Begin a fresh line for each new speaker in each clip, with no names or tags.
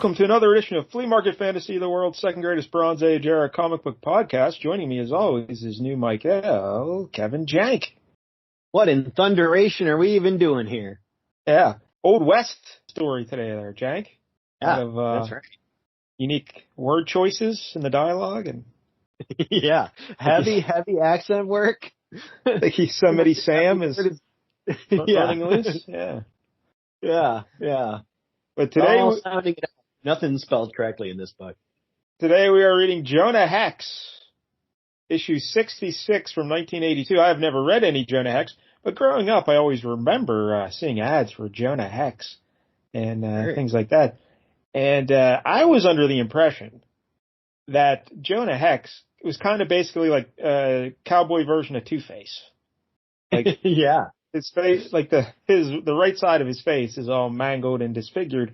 welcome to another edition of Flea Market Fantasy, the world's second greatest Bronze Age era comic book podcast. Joining me, as always, is new Michael, Kevin Jank.
What in thunderation are we even doing here?
Yeah, Old West story today there, Jank.
Yeah, that's right.
Unique word choices in the dialogue. And
yeah, heavy accent work.
Like Yosemite Sam is running
yeah.
loose.
Yeah.
But today,
sounding it out. Nothing spelled correctly in this book.
Today we are reading Jonah Hex, issue 66 from 1982. I have never read any Jonah Hex, but growing up I always remember seeing ads for Jonah Hex and things like that. And I was under the impression that Jonah Hex was kind of basically like a cowboy version of Two-Face. Like,
yeah.
His face, like the right side of his face is all mangled and disfigured,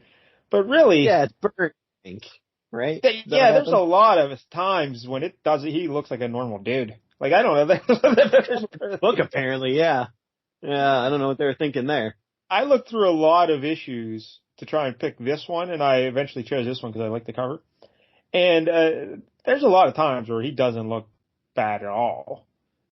but really,
yeah, it's burnt pink, right?
Yeah, there's a lot of times when it does it. He looks like a normal dude. Like I don't know.
Look, apparently, yeah. I don't know what they were thinking there.
I looked through a lot of issues to try and pick this one, and I eventually chose this one because I like the cover. And there's a lot of times where he doesn't look bad at all.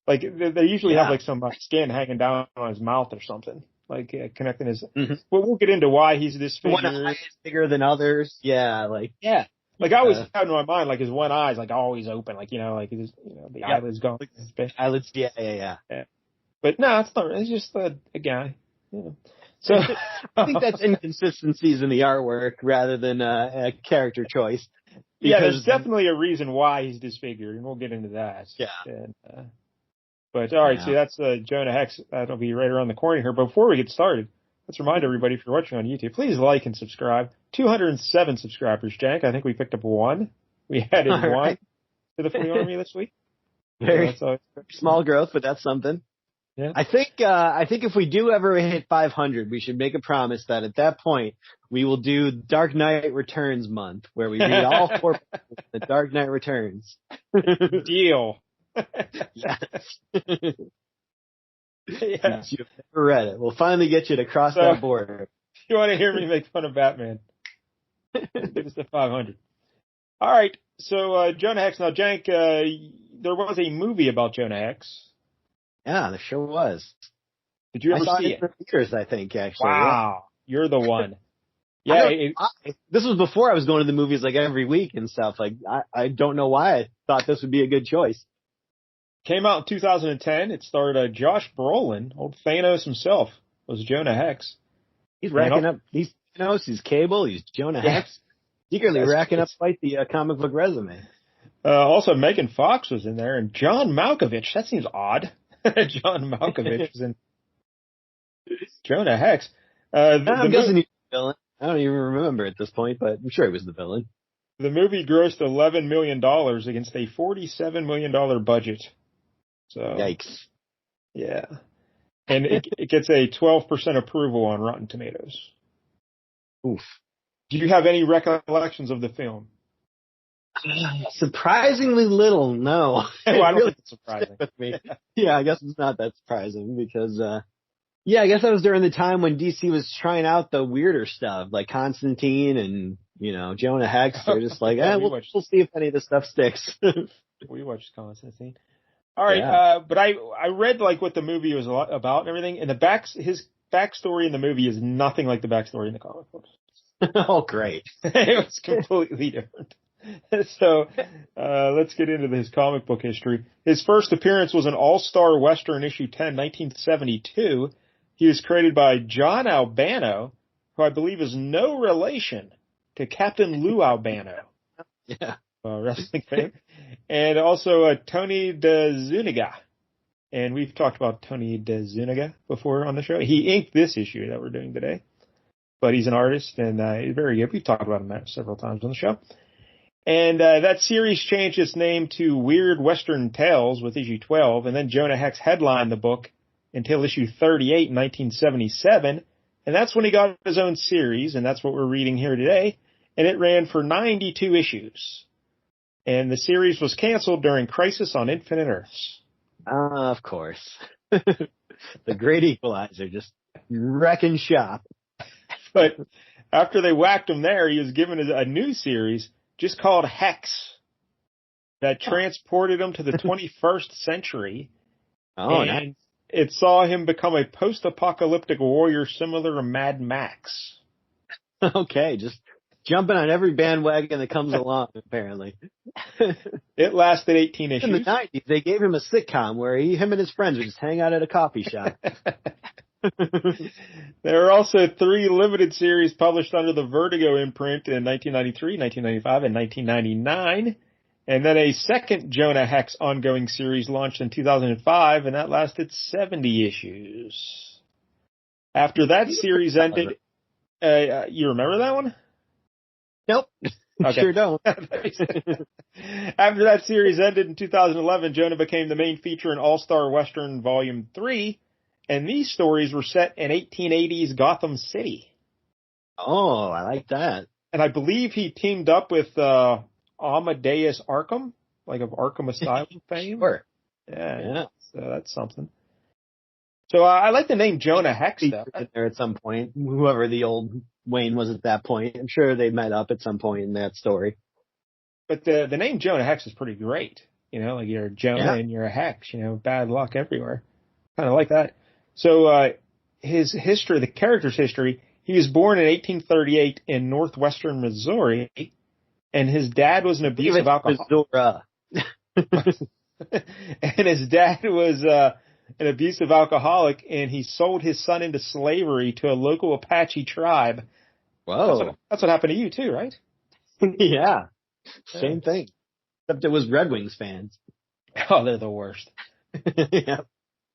Like, they usually have, like, some skin hanging down on his mouth or something, like, connecting his... Mm-hmm. Well, we'll get into why he's disfigured.
One eye is bigger than others. Yeah, like...
Yeah. Like, I always had in my mind, like, his one eye's, like, always open. Like, like, his, the eyelid's going.
Like, eyelids, yeah.
But, no, it's not... It's just a guy. Yeah. So...
I think that's inconsistencies in the artwork rather than a character choice.
Yeah, there's definitely a reason why he's disfigured, and we'll get into that.
Yeah.
And, but, all right, so that's Jonah Hex. That'll be right around the corner here. But before we get started, let's remind everybody, if you're watching on YouTube, please like and subscribe. 207 subscribers, Jank. I think we picked up one. We added one to the Flea Army this week.
Very small growth, but that's something.
Yeah.
I think if we do ever hit 500, we should make a promise that at that point we will do Dark Knight Returns month, where we read all 4 of the Dark Knight Returns.
Deal.
Yes.
Yeah.
You've never read it. We'll finally get you to cross that border.
If you want to hear me make fun of Batman, get us to 500. All right. So, Jonah Hex. Now, Jank, there was a movie about Jonah Hex.
Yeah, there sure was.
Did you ever see it?
In the theaters, I think, actually.
Wow. Yeah. You're the one. Yeah.
This was before I was going to the movies like every week and stuff. Like, I don't know why I thought this would be a good choice.
Came out in 2010. It starred Josh Brolin, old Thanos himself, was Jonah Hex.
He's racking up these Thanos, he's Cable, he's Jonah Hex. Eagerly racking up quite the comic book resume.
Also, Megan Fox was in there, and John Malkovich. That seems odd. John Malkovich was in Jonah Hex.
I'm guessing he's the villain. I don't even remember at this point, but I'm sure he was the villain.
The movie grossed $11 million against a $47 million budget. So,
yikes.
Yeah. And it gets a 12% approval on Rotten Tomatoes.
Oof.
Do you have any recollections of the film?
Surprisingly little, no.
Well, I don't think it's surprising.
With me. Yeah, I guess it's not that surprising because, I guess that was during the time when DC was trying out the weirder stuff, like Constantine and, Jonah Hex. They're just like, we'll see if any of this stuff sticks.
We watched Constantine. All right, but I read like what the movie was about and everything, and his backstory in the movie is nothing like the backstory in the comic books.
Oh, great!
It was completely different. So let's get into his comic book history. His first appearance was in All-Star Western issue 10, 1972. He was created by John Albano, who I believe is no relation to Captain Lou Albano.
Yeah.
Wrestling fan, and also Tony DeZuniga. And we've talked about Tony DeZuniga before on the show. He inked this issue that we're doing today, but he's an artist and he's very good. We've talked about him several times on the show. And that series changed its name to Weird Western Tales with issue 12, and then Jonah Hex headlined the book until issue 38 in 1977, and that's when he got his own series, and that's what we're reading here today, and it ran for 92 issues. And the series was canceled during Crisis on Infinite Earths.
Of course. The great equalizer, just wrecking shop.
But after they whacked him there, he was given a new series just called Hex that transported him to the 21st century.
Oh,
and
nice.
It saw him become a post-apocalyptic warrior similar to Mad Max.
Okay, just jumping on every bandwagon that comes along, apparently.
It lasted 18 issues.
In the 90s, they gave him a sitcom where him and his friends would just hang out at a coffee shop.
There are also 3 limited series published under the Vertigo imprint in 1993, 1995, and 1999. And then a second Jonah Hex ongoing series launched in 2005, and that lasted 70 issues. After that series ended, you remember that one?
Nope.
Okay.
Sure don't.
After that series ended in 2011, Jonah became the main feature in All-Star Western Volume 3, and these stories were set in 1880s Gotham City.
Oh, I like that.
And I believe he teamed up with Amadeus Arkham, like of Arkham Asylum fame.
Sure.
Yeah. So that's something. So I like the name Jonah Hex, though.
There at some point, whoever the old Wayne was at that point. I'm sure they met up at some point in that story.
But the name Jonah Hex is pretty great. You know, like you're Jonah and you're a Hex, you know, bad luck everywhere. Kind of like that. So his history, the character's history, he was born in 1838 in northwestern Missouri, and his dad was an abusive alcoholic. And his dad was an abusive alcoholic, and he sold his son into slavery to a local Apache tribe.
Whoa.
That's what happened to you too, right?
Yeah. Same thing. Except it was Red Wings fans.
Oh, they're the worst.
Yeah.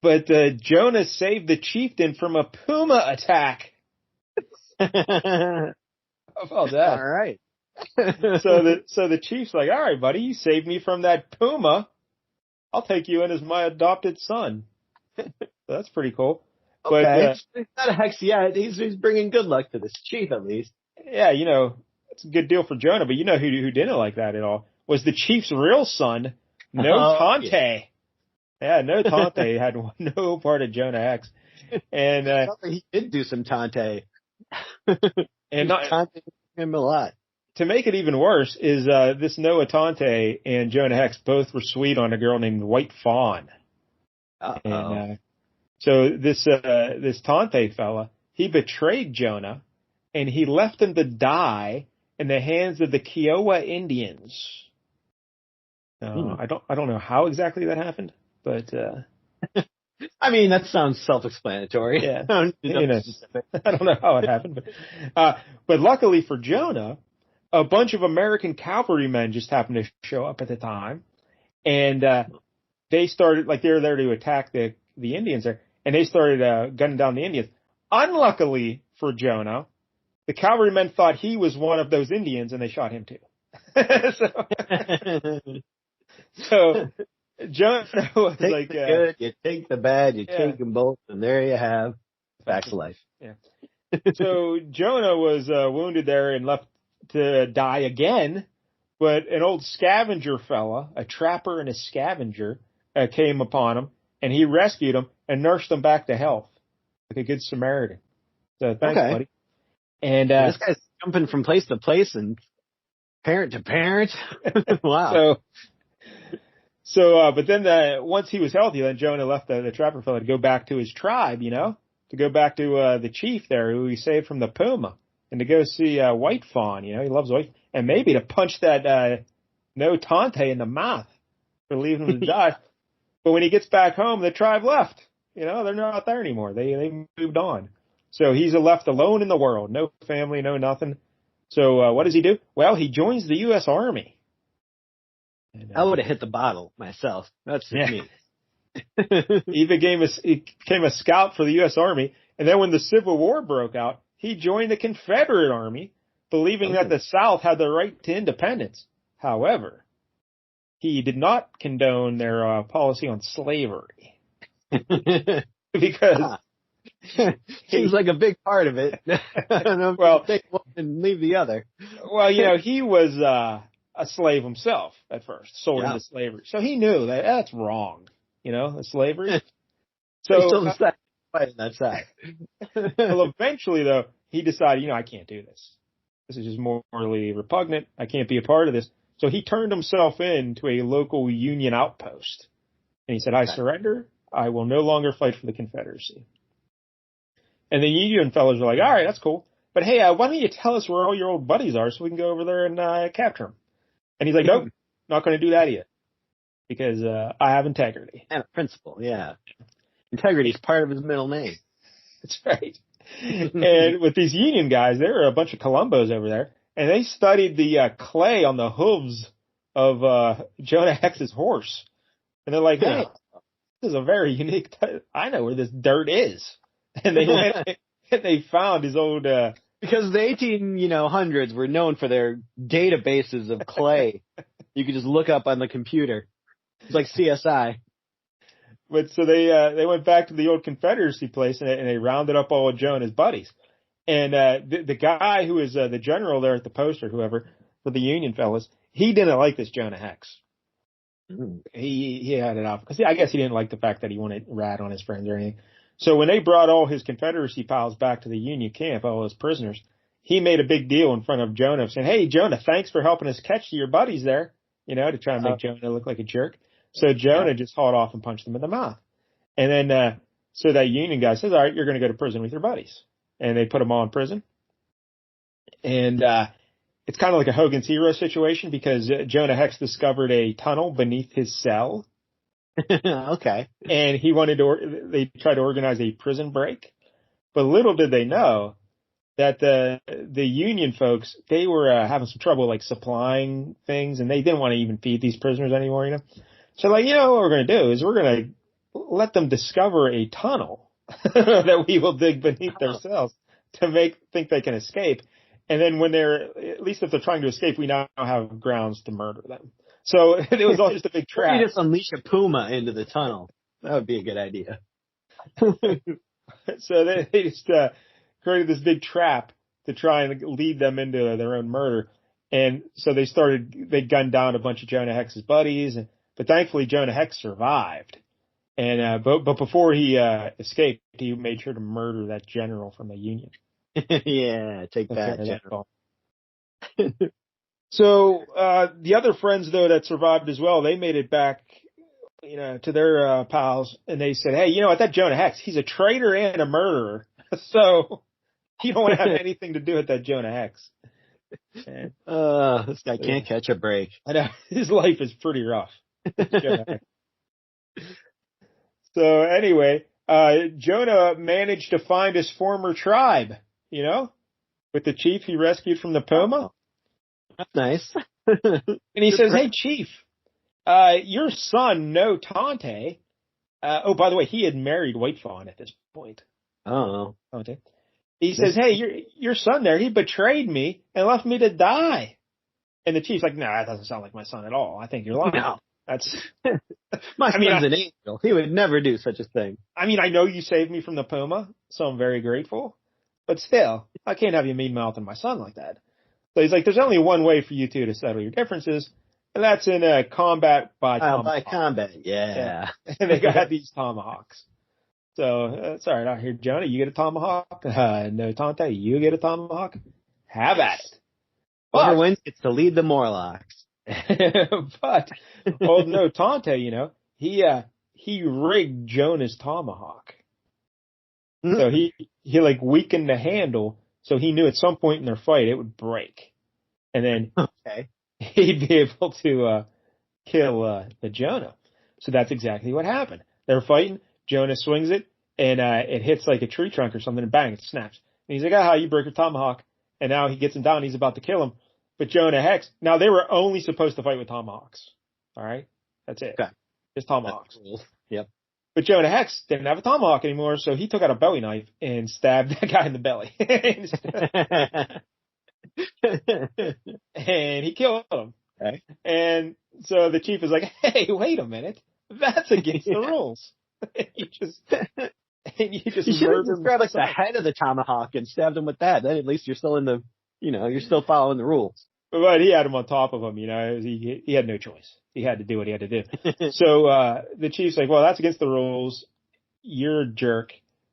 But Jonah saved the chieftain from a puma attack. How about that?
All right.
So the chief's like, all right, buddy, you saved me from that puma. I'll take you in as my adopted son. So that's pretty cool.
Okay. But, he's not a Hex yet. He's bringing good luck to this chief, at least.
Yeah, you know, it's a good deal for Jonah, but you know who didn't like that at all? Was the chief's real son, No Tante. Yeah, No Tante had no part of Jonah Hex. And
he did do some Tante.
And
Tante him a lot.
To make it even worse is this Noah Tante and Jonah Hex both were sweet on a girl named White Fawn. And so this Tante fella, he betrayed Jonah, and he left him to die in the hands of the Kiowa Indians. I don't know how exactly that happened, but
I mean, that sounds self-explanatory.
Yeah, I don't know how it happened, but luckily for Jonah, a bunch of American cavalrymen just happened to show up at the time, and they started, like, they were there to attack the Indians there, and they started gunning down the Indians. Unluckily for Jonah, the cavalrymen thought he was one of those Indians, and they shot him too. So Jonah was like,
the good, you take the bad, you take them both, and there you have facts of life.
Yeah. So Jonah was wounded there and left to die again, but an old scavenger fella, a trapper and a scavenger, came upon him, and he rescued him and nursed him back to health, like a good Samaritan. So thanks, buddy. And
this guy's jumping from place to place and parent to parent. Wow.
But then once he was healthy, then Jonah left the trapper fella to go back to his tribe, you know, to go back to the chief there who he saved from the puma, and to go see White Fawn. You know, he loves white, and maybe to punch that No Tante in the mouth for leaving him to die. But when he gets back home, the tribe left. You know, they're not there anymore. They moved on. So he's left alone in the world. No family, no nothing. So what does he do? Well, he joins the U.S. Army. And,
I would have hit the bottle myself. That's just me.
He became a scout for the U.S. Army. And then when the Civil War broke out, he joined the Confederate Army, believing that the South had the right to independence. However, he did not condone their policy on slavery. Because
seems like a big part of it. I don't know if you take one and leave the other.
Well, you know, he was a slave himself at first, sold into slavery. So he knew that that's wrong, you know, the slavery. So
still decided to fight on that side.
Well, eventually, though, he decided, I can't do this. This is just morally repugnant. I can't be a part of this. So he turned himself in to a local Union outpost. And he said, I surrender. I will no longer fight for the Confederacy. And the Union fellows were like, all right, that's cool. But hey, why don't you tell us where all your old buddies are so we can go over there and capture them? And he's like, nope, not going to do that yet. Because I have integrity.
And a principle, yeah. Integrity is part of his middle name.
That's right. And with these Union guys, there were a bunch of Columbos over there, and they studied the clay on the hooves of Jonah Hex's horse. And they're like, hey, this is a very unique I know where this dirt is. And they went and they found his old...
because the 1800s were known for their databases of clay. You could just look up on the computer. It's like CSI.
But so they went back to the old Confederacy place and they rounded up all of Joe and his buddies. And the guy who is the general there at the post or whoever for the Union fellas, he didn't like this Jonah Hex. He had it off because I guess he didn't like the fact that he wanted rat on his friends or anything. So when they brought all his Confederacy pals back to the Union camp, all his prisoners, he made a big deal in front of Jonah saying, hey, Jonah, thanks for helping us catch your buddies there, to try and make Jonah look like a jerk. So Jonah just hauled off and punched them in the mouth. And then, so that Union guy says, all right, you're going to go to prison with your buddies. And they put them all in prison. And, it's kind of like a Hogan's Hero situation because Jonah Hex discovered a tunnel beneath his cell.
Okay.
And they tried to organize a prison break. But little did they know that the Union folks, they were having some trouble like supplying things and they didn't want to even feed these prisoners anymore, So what we're going to do is we're going to let them discover a tunnel that we will dig beneath their cells to think they can escape. And then when at least if they're trying to escape, we now have grounds to murder them. So it was all just a big trap.
You just unleash a puma into the tunnel. That would be a good idea.
So they just created this big trap to try and lead them into their own murder. And so they gunned down a bunch of Jonah Hex's buddies. But thankfully, Jonah Hex survived. And but before he escaped, he made sure to murder that general from the Union.
Yeah, take that, general.
So the other friends, though, that survived as well, they made it back, to their pals, and they said, hey, what, that Jonah Hex, he's a traitor and a murderer. So you don't want to have anything to do with that Jonah Hex. And,
this guy can't catch a break.
I know. His life is pretty rough. So anyway, Jonah managed to find his former tribe, with the chief he rescued from the puma.
That's nice.
And he says, hey, chief, your son, No Tante. By the way, he had married White Fawn at this point.
Oh.
Tante. He says, hey, your son there, he betrayed me and left me to die. And the chief's like, that doesn't sound like my son at all. I think you're lying.
No.
That's
my son's an angel. He would never do such a thing.
I mean, I know you saved me from the puma, so I'm very grateful. But still, I can't have you mean-mouthing my son like that. So he's like, there's only one way for you two to settle your differences, and that's in combat by tomahawk.
By combat, yeah.
And they got these tomahawks. So that's all right. Out here, Jonah, you get a tomahawk. No Tante, you get a tomahawk. Have at it.
Whoever wins gets to lead the Morlocks.
But old No Tante, he rigged Jonah's tomahawk. Mm-hmm. So he like weakened the handle, so he knew at some point in their fight it would break, and then he'd be able to kill the Jonah. So that's exactly what happened. They're fighting. Jonah swings it, and it hits like a tree trunk or something, and bang, it snaps. And he's like, you broke your tomahawk. And now he gets him down. He's about to kill him. But Jonah Hex, now they were only supposed to fight with tomahawks. All right? That's it.
Okay.
Just tomahawks.
Yep.
But Jonah Hex didn't have a tomahawk anymore, so he took out a Bowie knife and stabbed that guy in the belly. And he killed him.
Okay.
And so the chief is like, hey, wait a minute. That's against the rules. You should have
just grabbed like the head of the tomahawk and stabbed him with that. Then at least you're still in the, you're still following the rules.
But he had him on top of him, he had no choice. He had to do what he had to do. So, the chief's like, well, that's against the rules. You're a jerk.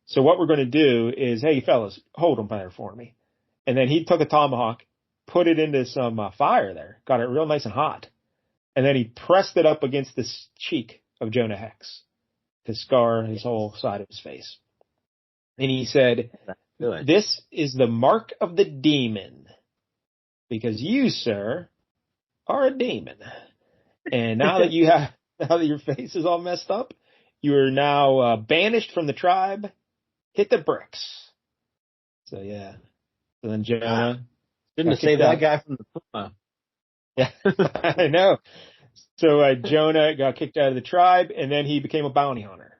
So what we're going to do is, hey, fellas, hold them there for me. And then he took a tomahawk, put it into some fire there, got it real nice and hot. And then he pressed it up against the cheek of Jonah Hex to scar his whole side of his face. And he said, this is the mark of the demon, because you, sir, are a demon. And now that your face is all messed up, you are now banished from the tribe. Hit the bricks. So yeah. So then Jonah
didn't save that guy from the puma.
Yeah, I know. So Jonah got kicked out of the tribe, and then he became a bounty hunter.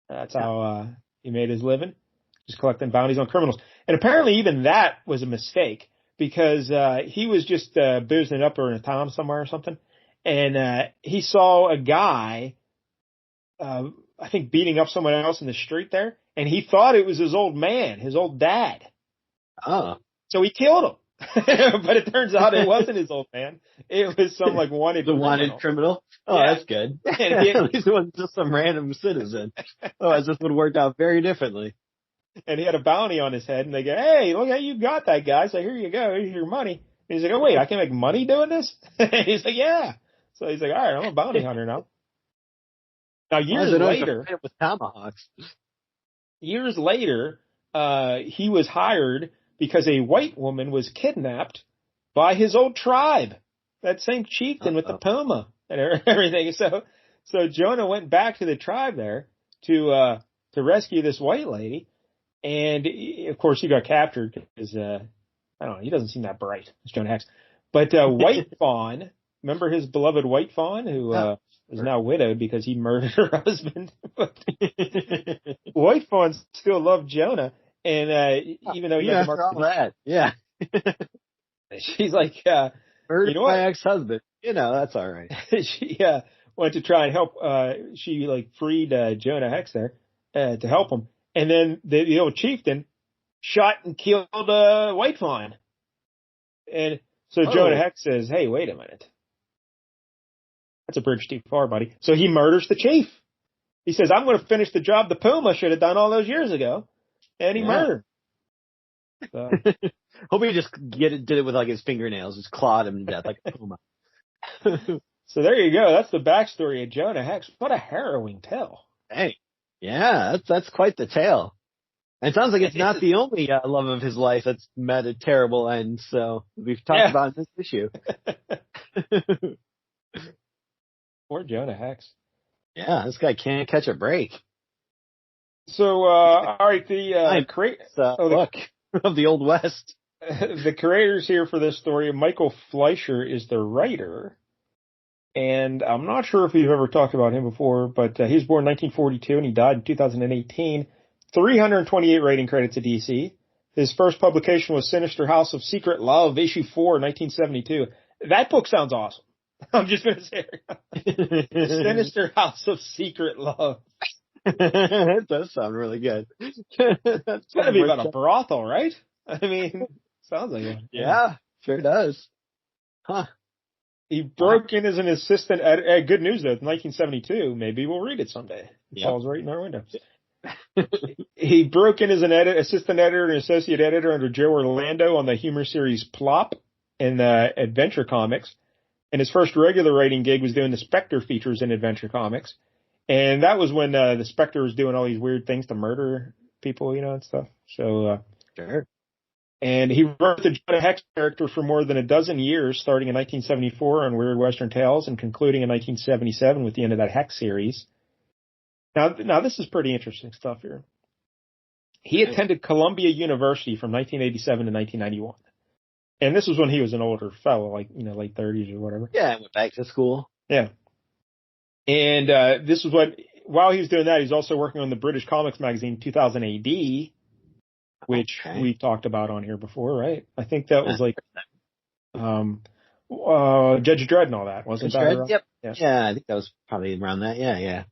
That's how he made his living, just collecting bounties on criminals. And apparently even that was a mistake, because he was just boozing it up in a town somewhere or something, and he saw a guy, I think, beating up someone else in the street there, and he thought it was his old man, his old dad.
Oh.
So he killed him. But it turns out it wasn't his old man. It was some wanted criminal.
Wanted criminal. Oh, yeah. That's good. At least it wasn't just some random citizen. Otherwise, this would have worked out very differently.
And he had a bounty on his head, and they go, hey, look how you got that guy. So here you go. Here's your money. And he's like, oh, wait, I can make money doing this? And he's like, yeah. So he's like, all right, I'm a bounty hunter now. Now, years later,
with tomahawks.
Years later, he was hired because a white woman was kidnapped by his old tribe, that same chieftain with the puma and everything. So Jonah went back to the tribe there to rescue this white lady, and of course he got captured because I don't know, he doesn't seem that bright, it's Jonah Hex. But White Fawn, remember his beloved White Fawn, who is now widowed because he murdered her husband. White Fawn still loved Jonah. And even though he had
all that, yeah,
she's like,
murdered my ex-husband. That's all right.
She went to try and help. She freed Jonah Hex there to help him, and then the old chieftain shot and killed White Fawn. And so Jonah Hex says, "Hey, wait a minute, that's a bridge too far, buddy." So he murders the chief. He says, "I'm going to finish the job the puma should have done all those years ago." And he murdered. So.
Hope he just did it with his fingernails, just clawed him to death like a puma.
So there you go. That's the backstory of Jonah Hex. What a harrowing tale.
Hey, yeah, that's quite the tale. And it sounds like it's not the only love of his life that's met a terrible end. So we've talked about this issue.
Poor Jonah Hex.
Yeah, this guy can't catch a break.
So, all right,
look of the Old West.
The creators here for this story, Michael Fleisher is the writer, and I'm not sure if we've ever talked about him before, but he was born in 1942 and he died in 2018. 328 rating credits at DC. His first publication was Sinister House of Secret Love, issue 4, 1972. That book sounds awesome. I'm just going to say it. Sinister House of Secret Love.
It does sound really good.
It's got to be about a brothel, right? I mean, sounds like it.
Yeah, sure does. Huh.
He broke in as an assistant editor. Good news, though. 1972. Maybe we'll read it someday. It falls right in our window. He broke in as an assistant editor and associate editor under Joe Orlando on the humor series Plop and Adventure Comics. And his first regular writing gig was doing the Spectre features in Adventure Comics. And that was when the Spectre was doing all these weird things to murder people, and stuff. So,
sure.
And he wrote the Jonah Hex character for more than a dozen years, starting in 1974 on Weird Western Tales and concluding in 1977 with the end of that Hex series. Now this is pretty interesting stuff here. He attended Columbia University from 1987 to 1991. And this was when he was an older fellow, late 30s or whatever.
Yeah, went back to school.
Yeah. And this was while he was doing that, he was also working on the British comics magazine 2000 AD, which we talked about on here before, right? I think that was Judge Dredd and all that, wasn't that?
Dredd? Yep. Yeah, I think that was probably around that. Yeah.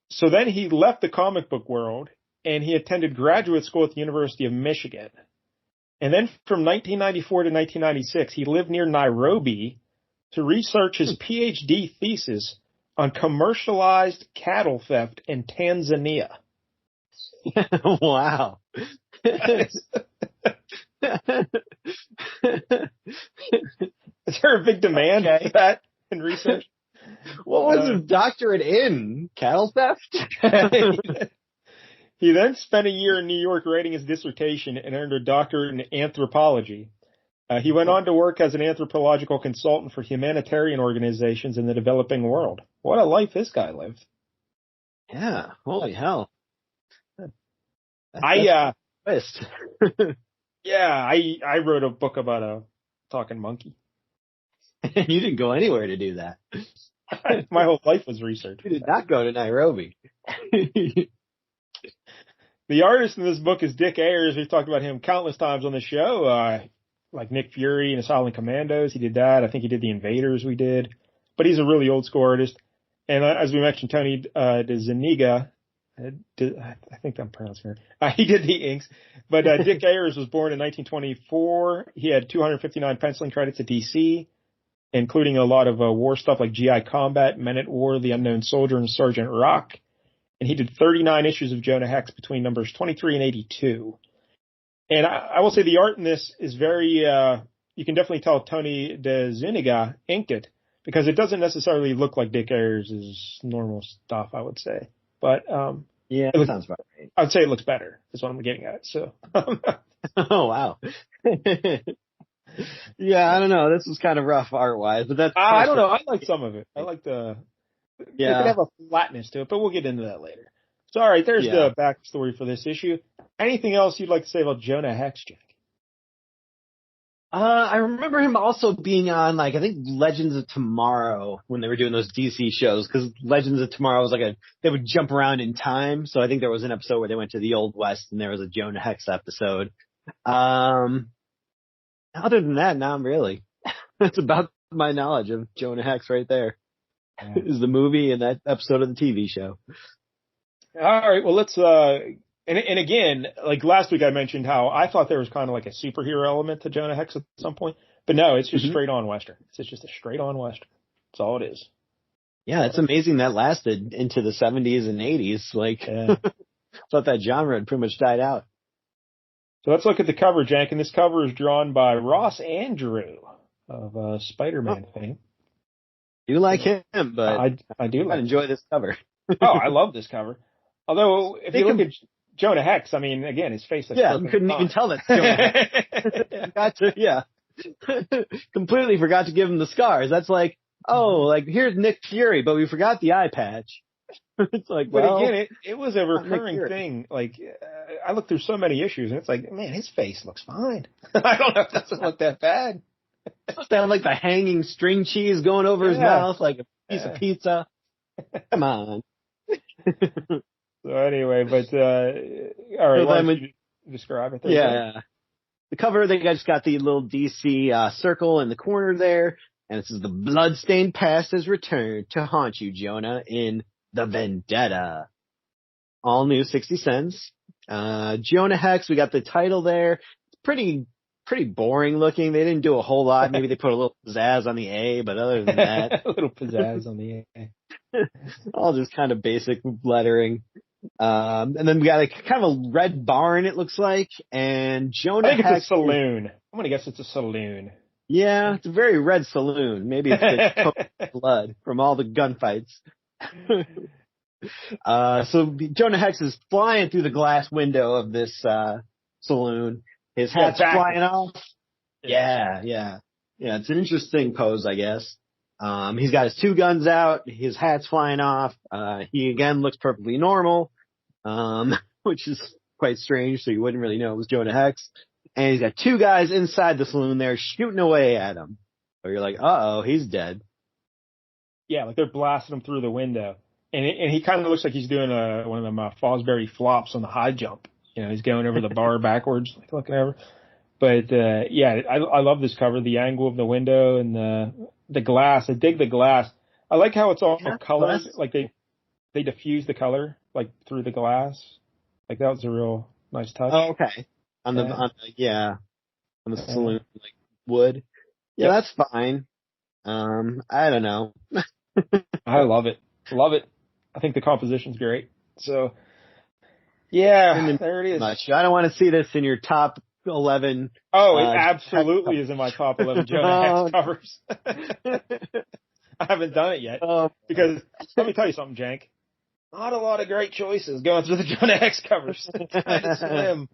So then he left the comic book world and he attended graduate school at the University of Michigan. And then from 1994 to 1996, he lived near Nairobi to research his PhD thesis on commercialized cattle theft in Tanzania.
Wow.
Is there a big demand for that in research?
What was his doctorate in? Cattle theft?
He then spent a year in New York writing his dissertation and earned a doctorate in anthropology. He went on to work as an anthropological consultant for humanitarian organizations in the developing world. What a life this guy lived.
Yeah, holy hell.
I wrote a book about a talking monkey.
You didn't go anywhere to do that.
My whole life was research.
You did not go to Nairobi.
The artist in this book is Dick Ayers. We've talked about him countless times on the show, like Nick Fury and the Silent Commandos. He did that. I think he did the Invaders we did. But he's a really old school artist. And as we mentioned, Tony DeZuniga, I think I'm pronouncing it. He did the inks. But Dick Ayers was born in 1924. He had 259 penciling credits at DC, including a lot of war stuff like GI Combat, Men at War, The Unknown Soldier, and Sergeant Rock. And he did 39 issues of Jonah Hex between numbers 23 and 82. And I will say the art in this is very, you can definitely tell Tony DeZuniga inked it, because it doesn't necessarily look like Dick Ayers' normal stuff, I would say. But
yeah, that sounds about right.
I would say it looks better, is what I'm getting at. So.
Oh, wow. Yeah, I don't know. This was kind of rough art-wise, but that's...
I don't know. I like some of it. I like the...
Yeah.
It could have a flatness to it, but we'll get into that later. So, all right, there's the backstory for this issue. Anything else you'd like to say about Jonah Hex, Jack?
I remember him also being on, I think Legends of Tomorrow when they were doing those DC shows, because Legends of Tomorrow was they would jump around in time. So I think there was an episode where they went to the Old West and there was a Jonah Hex episode. Other than that, not really. That's about my knowledge of Jonah Hex right there. Yeah. Is the movie and that episode of the TV show.
All right, well, let's, and again, like last week I mentioned how I thought there was kind of like a superhero element to Jonah Hex at some point, but no, it's just straight on Western. It's just a straight on Western. That's all it is.
Yeah, it's amazing that lasted into the 70s and 80s. Thought that genre had pretty much died out.
So let's look at the cover, Jank, and this cover is drawn by Ross Andrew of Spider-Man fame.
I do like him, but
I do
enjoy this cover.
I love this cover. Although, if you look at Jonah Hex, I mean, again, his face looks
you couldn't even tell that's Jonah Hex. Completely forgot to give him the scars. That's here's Nick Fury, but we forgot the eye patch. It's like,
but again, it was a recurring thing. I looked through so many issues, and it's like, man, his face looks fine. I don't know if it doesn't look that bad.
Supposed to have the hanging string cheese going over his mouth like a piece of pizza. Come on.
So anyway, but all right, why don't you describe it?
Yeah. The cover, they just got the little DC circle in the corner there, and it says the bloodstained past has returned to haunt you, Jonah, in The Vendetta. All new 60 cents. Jonah Hex, we got the title there. It's pretty boring looking. They didn't do a whole lot. Maybe they put a little pizzazz on the A, but other than that.
A little pizzazz on the A.
All just kind of basic lettering. And then we got kind of a red barn, it looks like. And Jonah Hex.
I think it's a saloon. I'm going to guess it's a saloon.
Yeah, it's a very red saloon. Maybe it's the blood from all the gunfights. So Jonah Hex is flying through the glass window of this saloon. His hat's flying off. Yeah. It's an interesting pose, I guess. He's got his two guns out. His hat's flying off. He again looks perfectly normal, which is quite strange. So you wouldn't really know it was Jonah Hex. And he's got two guys inside the saloon there shooting away at him. So you're like, uh-oh, he's dead.
Yeah, they're blasting him through the window. And he kind of looks like he's doing one of them Fosbury flops on the high jump. He's going over the bar backwards, looking over. But, I love this cover, the angle of the window and the glass. I dig the glass. I like how it's all colored. They diffuse the color, through the glass. That was a real nice touch.
Oh, okay. On the saloon, wood. Yeah, that's fine. I don't know.
I love it. Love it. I think the composition's great. So, Yeah, there it is.
Much. I don't want to see this in your top 11.
Oh, it absolutely is in my top 11 Jonah Hex covers. I haven't done it yet because let me tell you something, Jank. Not a lot of great choices going through the Jonah Hex covers. Kind of slim.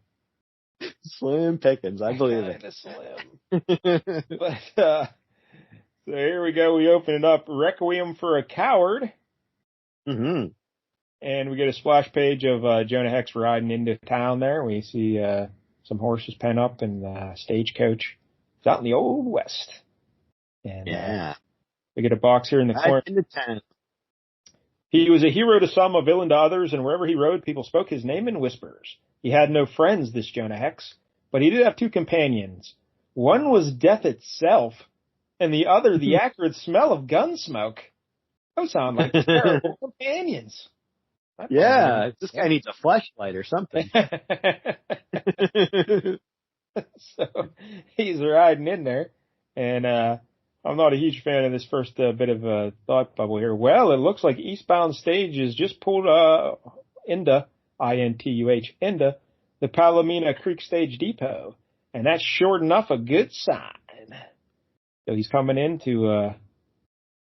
Slim pickings, I believe it.
Kind of slim. But so here we go. We open it up. Requiem for a Coward.
Mm-hmm.
And we get a splash page of Jonah Hex riding into town there. We see some horses pen up and stagecoach. It's out in the Old West. And we get a box here in the corner.
Into town.
He was a hero to some, a villain to others, and wherever he rode, people spoke his name in whispers. He had no friends, this Jonah Hex, but he did have two companions. One was death itself, and the other the acrid smell of gun smoke. Those sound like terrible companions.
Yeah, this guy needs a flashlight or something.
So he's riding in there, and I'm not a huge fan of this first bit of thought bubble here. Well, it looks like eastbound stage is just pulled into INTUH into the Palomino Creek Stage Depot, and that's sure enough a good sign. So he's coming into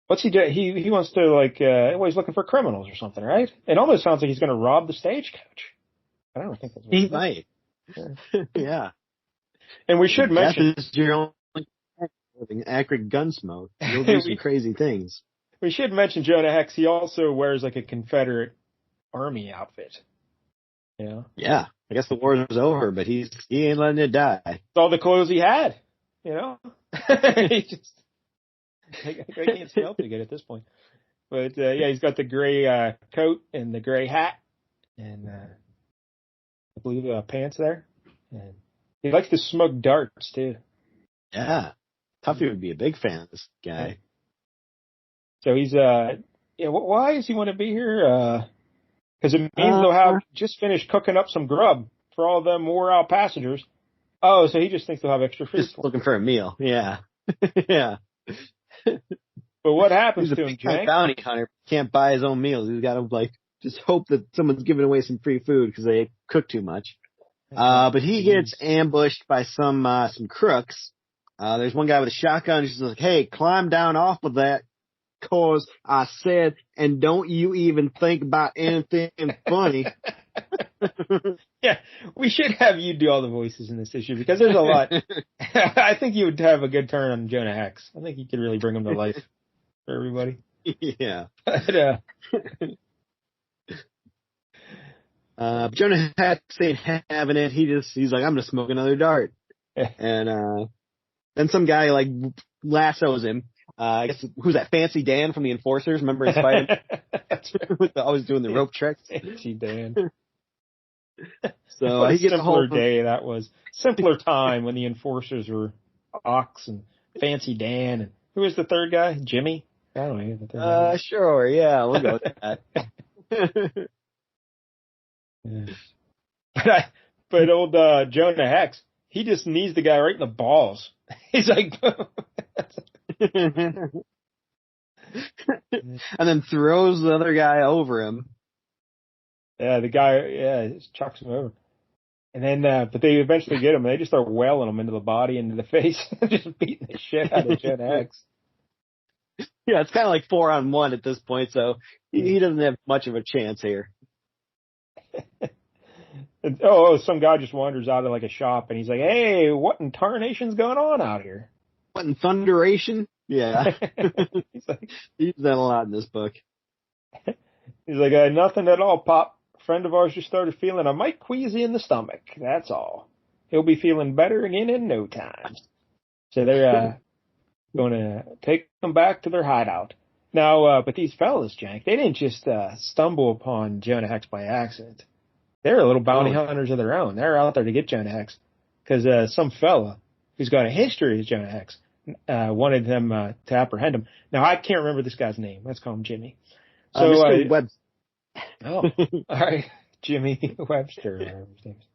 what's he do? He wants to he's looking for criminals or something, right? It almost sounds like he's going to rob the stagecoach. I don't think that's what
he might. Yeah.
And we should mention
your own acrid gun smoke. You'll do some crazy things.
We should mention Jonah Hex. He also wears like a Confederate Army outfit. Yeah.
Yeah. I guess the war is over, but he ain't letting it die.
It's all the clothes he had. You know. He just. I can't smell too good at this point. But, he's got the gray coat and the gray hat and the blue pants there. And he likes to smoke darts, too.
Yeah. Tuffy would be a big fan of this guy.
So he's, why does he want to be here? Because it means they'll have just finished cooking up some grub for all them wore out passengers. Oh, so he just thinks they'll have extra food.
Just looking for a meal. Yeah. Yeah.
But what happens to him, Jank?
Bounty hunter can't buy his own meals. He's got to just hope that someone's giving away some free food because they cook too much. But he gets ambushed by some crooks. There's one guy with a shotgun. He's like, "Hey, climb down off of that, 'cause I said, and don't you even think about anything funny."
Yeah, we should have you do all the voices in this issue because there's a lot. I think you would have a good turn on Jonah Hex. I think you could really bring him to life for everybody.
Yeah.
But,
Jonah Hex ain't having it. He's like, "I'm gonna smoke another dart." And then some guy lassos him. I guess who's that? Fancy Dan from the Enforcers. Remember his fight? Always doing the rope tricks.
Fancy Dan.
So he gets a
simpler day. That was simpler time when the Enforcers were Ox and Fancy Dan, and who was the third guy? Jimmy. I don't know. The third guy.
Sure. Yeah, we'll go with that.
Yeah. But old Jonah Hex, he just knees the guy right in the balls. He's like,
and then throws the other guy over him.
Yeah, the guy, just chucks him over. And then, but they eventually get him. And they just start wailing him into the body, into the face, just beating the shit out of Jonah Hex.
Yeah, it's kind of like 4-on-1 at this point, so he doesn't have much of a chance here.
And, some guy just wanders out of like a shop, and he's like, "Hey, what in tarnation's going on out here?"
What in thunderation? Yeah. He used that a lot in this book.
He's like, "Nothing at all, Pop. A friend of ours just started feeling a mite queasy in the stomach. That's all. He'll be feeling better again in no time." So they're going to take them back to their hideout. Now, but these fellas, Jank, they didn't just stumble upon Jonah Hex by accident. They're little bounty hunters of their own. They're out there to get Jonah Hex because some fella who's got a history as Jonah Hex wanted them to apprehend him. Now, I can't remember this guy's name. Let's call him Jimmy. So,
Mr. Webster.
Oh, all right. Jimmy Webster. Whatever his name is.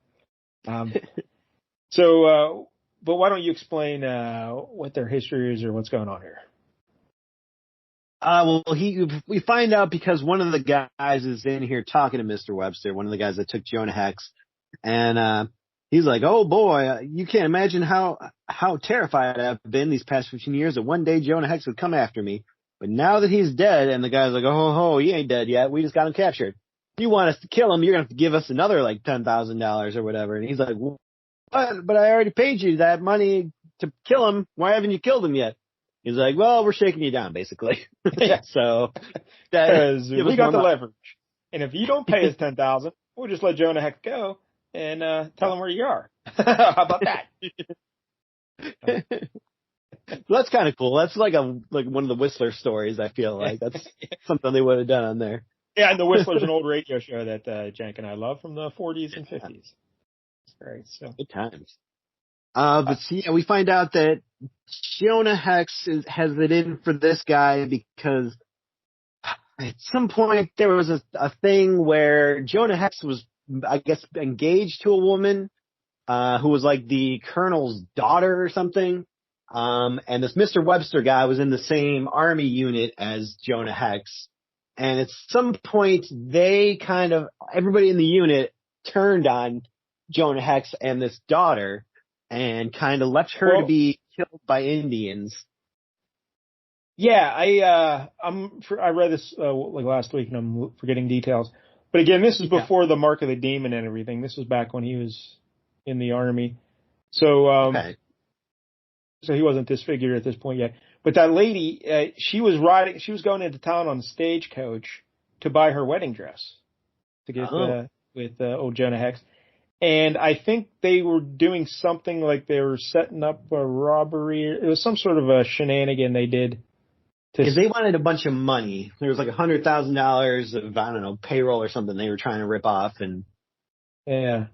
But why don't you explain what their history is or what's going on here?
Well, we find out because one of the guys is in here talking to Mr. Webster, one of the guys that took Jonah Hex, and he's like, "Oh boy, you can't imagine how terrified I've been these past 15 years that one day Jonah Hex would come after me. But now that he's dead," and the guy's like, "Oh, he ain't dead yet. We just got him captured. If you want us to kill him, you're gonna have to give us another like $10,000 or whatever." And he's like, "What? But I already paid you that money to kill him. Why haven't you killed him yet?" He's like, "Well, we're shaking you down, basically."
Yeah.
So
because we got the leverage, and if you don't pay us 10,000, we'll just let Jonah Hex go and tell him where you are. How about that?
So that's kind of cool. That's like one of the Whistler stories. I feel like that's something they would have done on there.
Yeah, and the Whistler's an old radio show that Jank and I love from the 40s and 50s. It's great. So
good times. But we find out that Jonah Hex has it in for this guy because at some point there was a thing where Jonah Hex was, I guess, engaged to a woman who was like the colonel's daughter or something. And this Mr. Webster guy was in the same army unit as Jonah Hex. And at some point everybody in the unit turned on Jonah Hex and this daughter and kind of left her to be killed by Indians.
Yeah, I read this like last week, and I'm forgetting details. But again, this is before the Mark of the Demon and everything. This was back when he was in the army, so so he wasn't disfigured at this point yet. But that lady, she was going into town on a stagecoach to buy her wedding dress to get with old Jonah Hex. And I think they were doing something like they were setting up a robbery. It was some sort of a shenanigan they did.
Because they wanted a bunch of money. There was like $100,000 of, I don't know, payroll or something they were trying to rip off. And
yeah.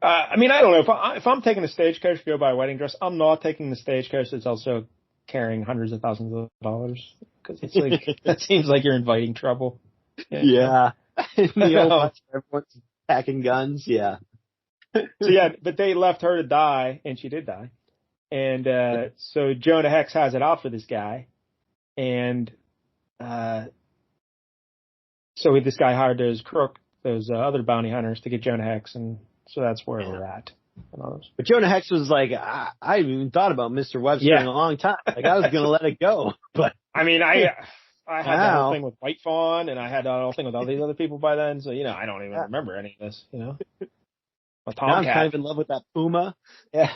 I mean, I don't know. If I'm taking a stagecoach to go buy a wedding dress, I'm not taking the stagecoach that's also carrying hundreds of thousands of dollars. Because it's like, that seems like you're inviting trouble.
Yeah. Everyone's packing guns. Yeah.
So yeah, but they left her to die, and she did die. And so Jonah Hex has it out for this guy. And so this guy hired those other bounty hunters to get Jonah Hex, and so that's where we're at.
But Jonah Hex was like, I haven't even thought about Mr. Webster in a long time. Like, I was going to let it go. But
I mean, I had that whole thing with White Fawn, and I had that whole thing with all these other people by then, so, I don't even remember any of this,
Now I'm kind of in love with that puma.
Yeah.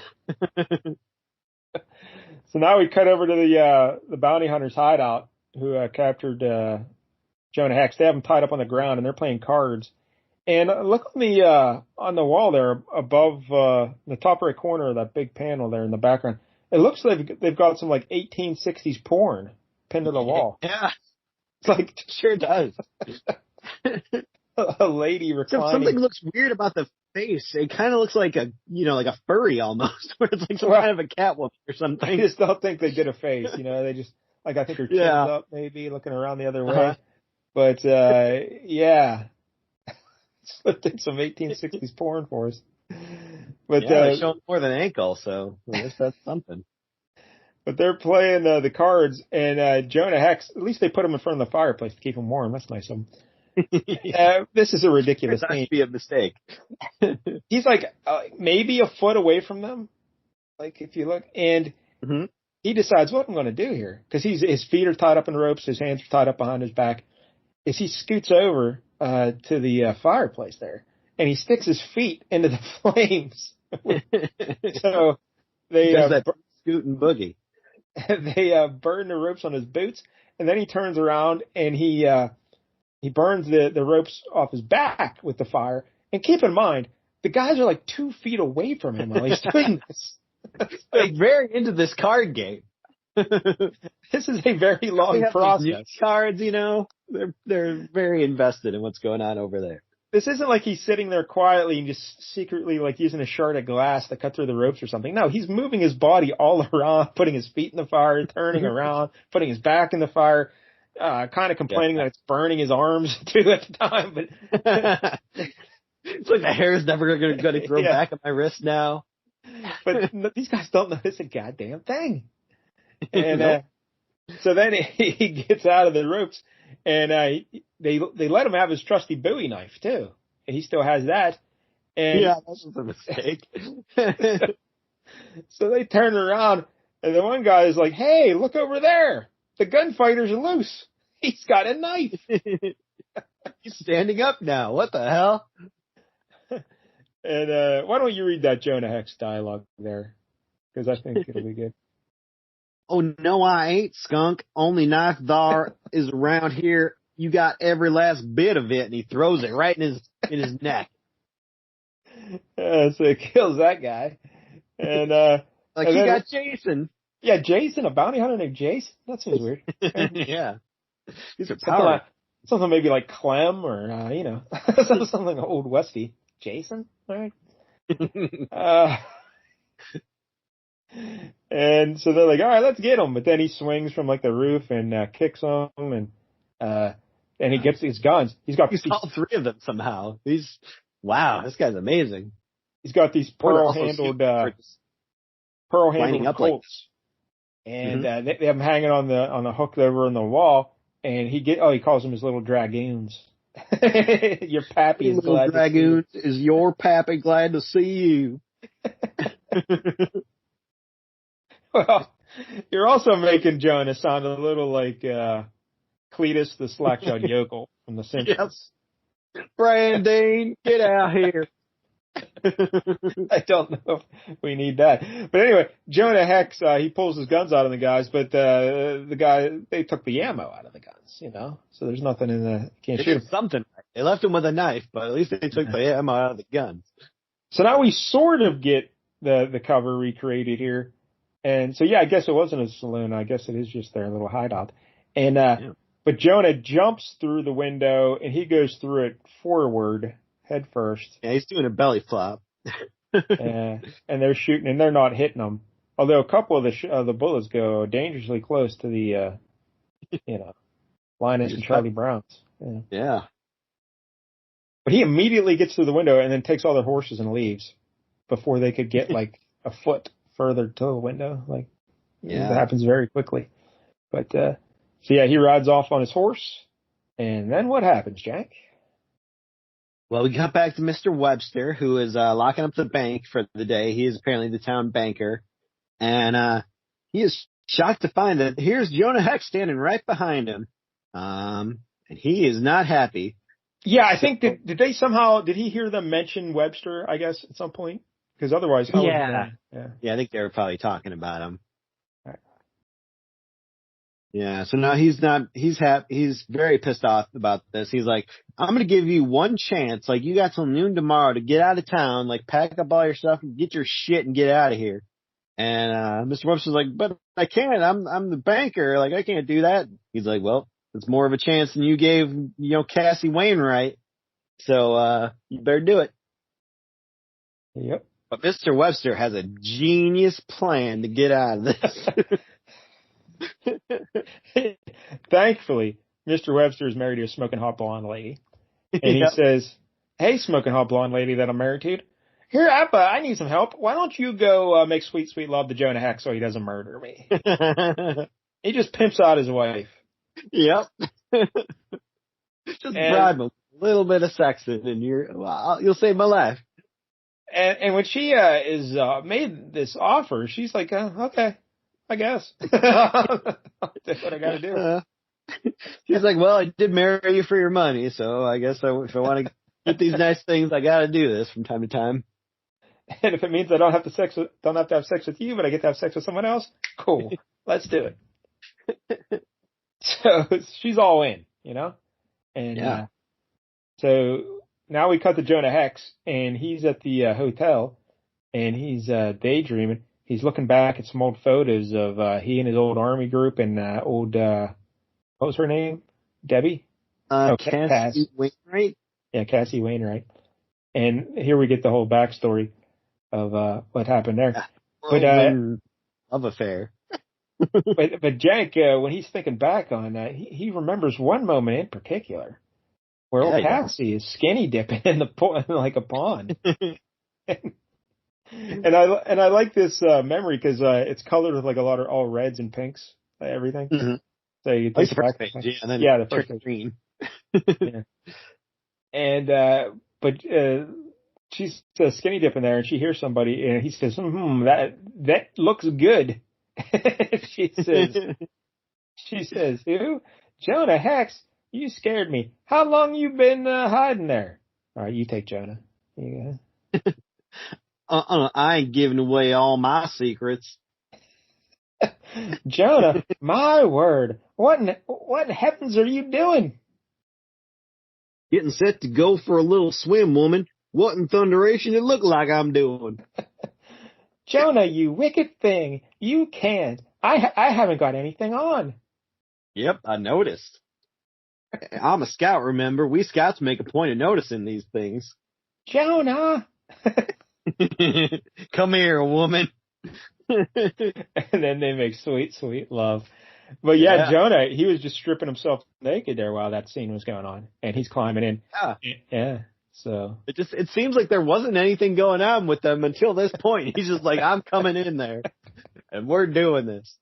So now we cut over to the bounty hunter's hideout, who captured Jonah Hex. They have him tied up on the ground, and they're playing cards. And look on the wall there above the top right corner of that big panel there in the background. It looks like they've got some like 1860s porn pinned to the wall.
Yeah,
it's like
it sure does.
A lady reclining.
Something looks weird about the face. It kind of looks like a furry almost, where it's like some kind of a Catwoman or something.
I just don't think they did a face. They just I think her chin's up, maybe looking around the other way. But yeah. Slipped in some 1860s porn for us. But
they show more than ankle, so I guess that's something.
But they're playing the cards, and Jonah Hex, at least they put him in front of the fireplace to keep him warm. That's nice of them. This is a ridiculous thing.
Be a mistake.
He's like maybe a foot away from them, like if you look, and he decides what I'm going to do here, because his feet are tied up in ropes, his hands are tied up behind his back. Is he scoots over to the fireplace there, and he sticks his feet into the flames. So they
that scoot and boogie.
They burn the ropes on his boots, and then he turns around and he burns the ropes off his back with the fire. And keep in mind, the guys are like 2 feet away from him while he's doing this.
They're very into this card game.
This is a very long process.
Cards, they're very invested in what's going on over there.
This isn't like he's sitting there quietly and just secretly like using a shard of glass to cut through the ropes or something. No, he's moving his body all around, putting his feet in the fire, turning around, putting his back in the fire, kind of complaining that it's burning his arms too at the time. But
it's like the hair is never going to grow back on my wrist now.
But these guys don't notice a goddamn thing. And So then he gets out of the ropes, and they let him have his trusty Bowie knife too. And he still has that. And
Yeah, that was a mistake.
so they turn around, and the one guy is like, "Hey, look over there! The gunfighters are loose. He's got a knife."
He's standing up now. What the hell?
And why don't you read that Jonah Hex dialogue there? Because I think it'll be good.
Oh, no, I ain't, skunk. Only knife thar is around here. You got every last bit of it. And he throws it right in his neck.
So it kills that guy. And
like
and
he
then,
got Jason.
Yeah, Jason, a bounty hunter named Jason? That seems weird.
Yeah. These are power.
Something maybe like Clem or, something old Westy. Jason? All right. And so they're like, all right, let's get him. But then he swings from like the roof and kicks him, and he gets these guns. He's
all three of them somehow. Wow, this guy's amazing.
He's got these pearl-handled Colts, and they have them hanging on the hook over in the wall. And he calls them his little dragoons. Your pappy is glad
dragoons to see you. Is your pappy glad to see you?
Well, you're also making Jonah sound a little like Cletus the slack-jawed yokel from The Simpsons.
Yes. Brandine, get out here.
I don't know if we need that. But anyway, Jonah Hex, he pulls his guns out on the guys, but they took the ammo out of the guns, so there's nothing in the, can't shoot him.
Something. They left him with a knife, but at least they took the ammo out of the guns. So
now we sort of get the cover recreated here. And so, I guess it wasn't a saloon. I guess it is just their little hideout. And, but Jonah jumps through the window and he goes through it forward, head first.
Yeah, he's doing a belly flop.
And they're shooting and they're not hitting him. Although a couple of the bullets go dangerously close to the, Linus and Charlie Browns.
Yeah.
But he immediately gets through the window and then takes all their horses and leaves before they could get like a foot further to the window. That happens very quickly. But, he rides off on his horse. And then what happens, Jack?
Well, we got back to Mr. Webster, who is locking up the bank for the day. He is apparently the town banker. And he is shocked to find that here's Jonah Hex standing right behind him. And he is not happy.
Yeah, I think, did he hear them mention Webster, I guess, at some point? Because otherwise, how would
I think they were probably talking about him.
Right.
Yeah, so now he's very pissed off about this. He's like, I'm going to give you one chance. Like, you got till noon tomorrow to get out of town, like, pack up all your stuff and get your shit and get out of here. And Mr. Webster's like, but I can't. I'm the banker. Like, I can't do that. He's like, well, it's more of a chance than you gave, Cassie Wainwright. So you better do it.
Yep.
But Mr. Webster has a genius plan to get out of this.
Thankfully, Mr. Webster is married to a smoking hot blonde lady. And he says, hey, smoking hot blonde lady that I'm married to, here, Appa, I need some help. Why don't you go make sweet, sweet love to Jonah Hex so he doesn't murder me? He just pimps out his wife.
Yep. Just bribe him. A little bit of sex and you'll save my life.
And when she is made this offer, she's like, okay, I guess. That's what I got to do.
She's like, well, I did marry you for your money, so I guess if I want to get these nice things, I got to do this from time to time.
And if it means I don't have to have sex with you, but I get to have sex with someone else, cool. Let's do it. So she's all in, And so now we cut to Jonah Hex, and he's at the hotel, and he's daydreaming. He's looking back at some old photos of he and his old army group and old, what was her name? Debbie?
Cassie Wainwright?
Yeah, Cassie Wainwright. And here we get the whole backstory of what happened there.
Love affair.
but Jack, when he's thinking back on that, he remembers one moment in particular where old Cassie is skinny dipping in like a pond. And I like this memory because it's colored with like a lot of all reds and pinks. everything.
Mm-hmm.
So you
Like
take
the
it
first
back.
page, yeah, and then
The first
turn
page.
green.
Yeah. And but she's skinny dipping there, and she hears somebody, and he says, that looks good." she says, "Who? Jonah Hex? You scared me. How long you been hiding there?" All right, you take Jonah. Yeah.
I ain't giving away all my secrets.
Jonah, my word, what in heavens are you doing?
Getting set to go for a little swim, woman. What in thunderation it look like I'm doing?
Jonah, you wicked thing. You can't. I haven't got anything on.
Yep, I noticed. I'm a scout, remember? We scouts make a point of noticing these things.
Jonah!
Come here, woman.
And then they make sweet, sweet love. But yeah, Jonah, he was just stripping himself naked there while that scene was going on. And he's climbing in.
Yeah.
Yeah. So
it seems like there wasn't anything going on with them until this point. He's just like, I'm coming in there. And we're doing this.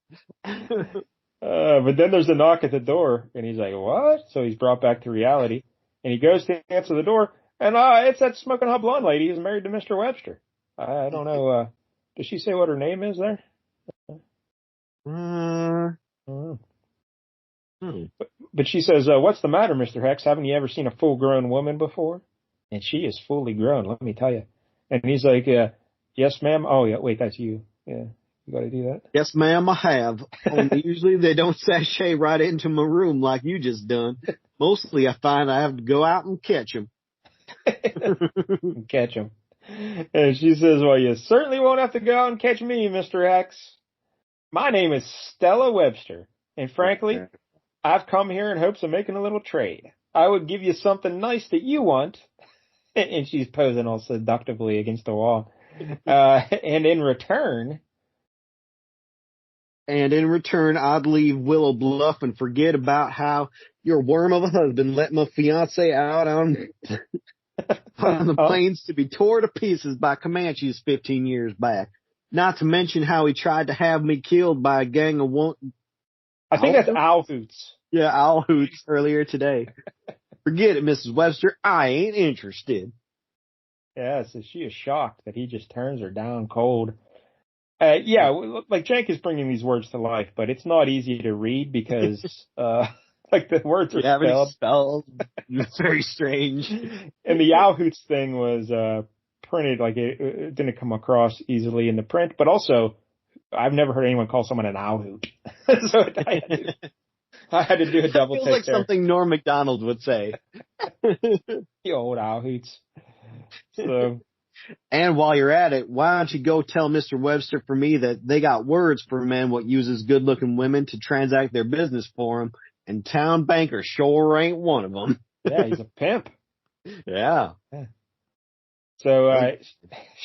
But then there's a knock at the door, and he's like, "What?" So he's brought back to reality, and he goes to answer the door, and it's that smoking hot blonde lady who's married to Mr. Webster. I don't know. Does she say what her name is there? But she says, "What's the matter, Mr. Hex? Haven't you ever seen a full-grown woman before?" And she is fully grown, let me tell you. And he's like, "Yes, ma'am." Oh, yeah, wait, that's you. Yeah. You got to do that?
Yes, ma'am, I have. Only usually they don't sashay right into my room like you just done. Mostly I find I have to go out and catch them.
Catch them. And she says, "Well, you certainly won't have to go out and catch me, Mr. Hex. My name is Stella Webster. And frankly, I've come here in hopes of making a little trade. I would give you something nice that you want." And she's posing all seductively against the wall. And in return,
I'd leave Willow Bluff and forget about how your worm of a husband let my fiance out on the plains to be tore to pieces by Comanches 15 years back. Not to mention how he tried to have me killed by a gang of
I think that's owl hoots.
Yeah, owl hoots earlier today. Forget it, Mrs. Webster. I ain't interested.
Yeah, so she is shocked that he just turns her down cold. Yeah, like Jank is bringing these words to life, but it's not easy to read because, like the words are
spelled. It's very strange.
And the owl hoots thing was printed, like it didn't come across easily in the print, but also I've never heard anyone call someone an owl hoot. So I had to do a double take.
Feels like something Norm Macdonald would say.
The old owl hoots. So.
And while you're at it, why don't you go tell Mr. Webster for me that they got words for men what uses good-looking women to transact their business for them, and town banker sure ain't one of them.
Yeah, he's a pimp.
Yeah.
So